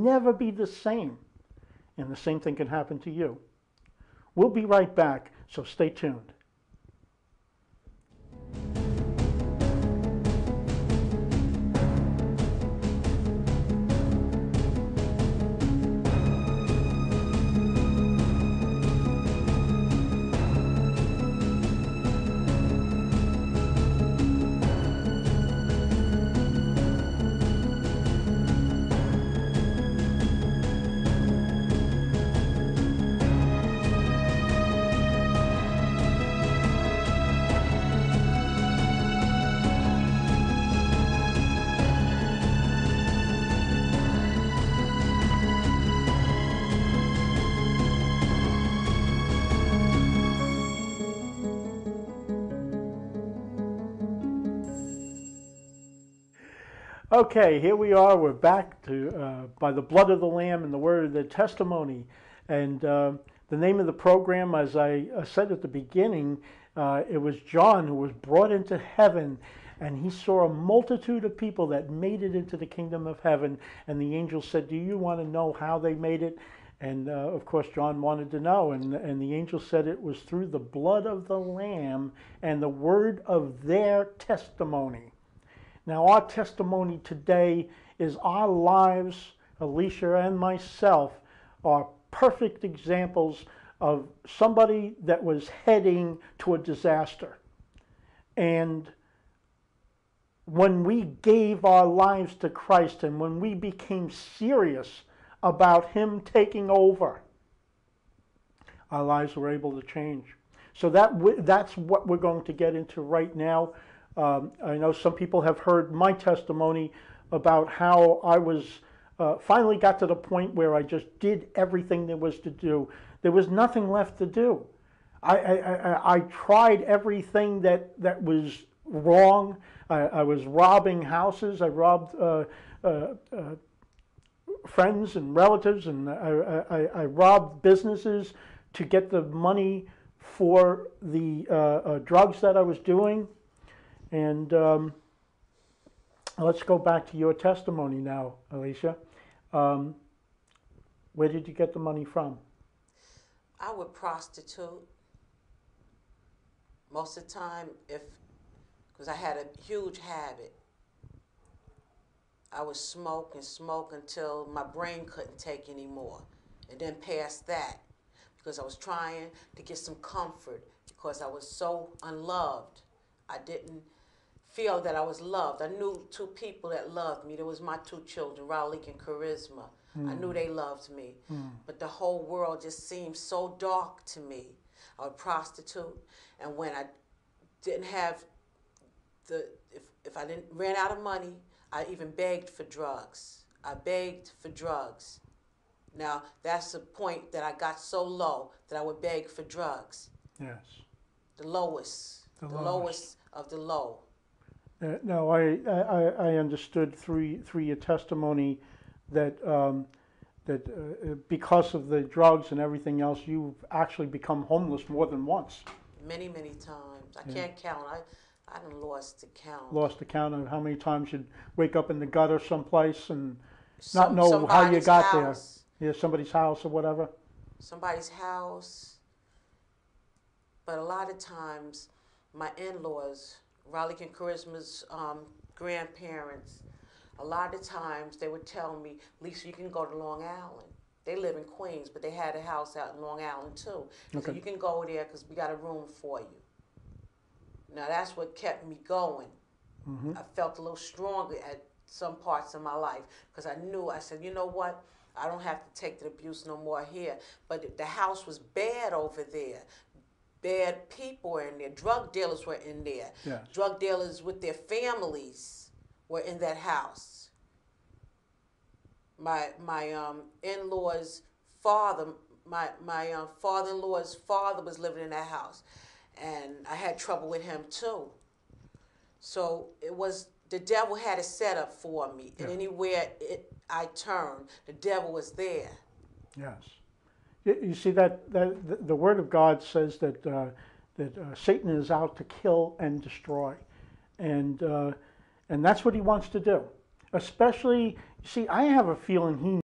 never be the same. And the same thing can happen to you. We'll be right back, so stay tuned. Okay, here we are. We're back to by the blood of the Lamb and the word of the testimony. And the name of the program, as I said at the beginning, it was John who was brought into heaven, and he saw a multitude of people that made it into the kingdom of heaven. And the angel said, "Do you want to know how they made it?" And of course, John wanted to know. And the angel said it was through the blood of the Lamb and the word of their testimony. Now, our testimony today is our lives, Alicia and myself, are perfect examples of somebody that was heading to a disaster. And when we gave our lives to Christ and when we became serious about Him taking over, our lives were able to change. So that's what we're going to get into right now. I know some people have heard my testimony about how I was finally got to the point where I just did everything there was to do. There was nothing left to do. I tried everything that was wrong. I was robbing houses. I robbed friends and relatives, and I robbed businesses to get the money for the drugs that I was doing. And let's go back to your testimony now, Alicia. Where did you get the money from? I would prostitute most of the time, because I had a huge habit. I would smoke and smoke until my brain couldn't take anymore, and then past that, because I was trying to get some comfort because I was so unloved. I didn't feel that I was loved. I knew two people that loved me. There was my two children, Raleigh and Charisma. I knew they loved me. But the whole world just seemed so dark to me. I would prostitute, and when I didn't have if I didn't ran out of money, I even begged for drugs. I begged for drugs. Now, that's the point that I got so low that I would beg for drugs. Yes. The lowest of the low. No, I understood through your testimony that because of the drugs and everything else, you've actually become homeless more than once. Many, many times. I can't count. I done lost the count. Lost the count of how many times you'd wake up in the gutter someplace and not know how you got house. there. Yeah, somebody's house or whatever. Somebody's house. But a lot of times, my in-laws, Raleigh and Charisma's grandparents, a lot of times they would tell me, "Lisa, you can go to Long Island." They live in Queens, but they had a house out in Long Island too. Okay. So you can go there because we got a room for you. Now that's what kept me going. I felt a little stronger at some parts of my life because I said, you know what? I don't have to take the abuse no more here. But the house was bad over there. Bad people were in there. Drug dealers were in there. Yes. Drug dealers with their families were in that house. My in-law's father, my father-in-law's father was living in that house, and I had trouble with him too. So it was the devil had it set up for me, and anywhere I turned, the devil was there. Yes. You see that the Word of God says that Satan is out to kill and destroy, and that's what he wants to do. Especially, see, I have a feeling he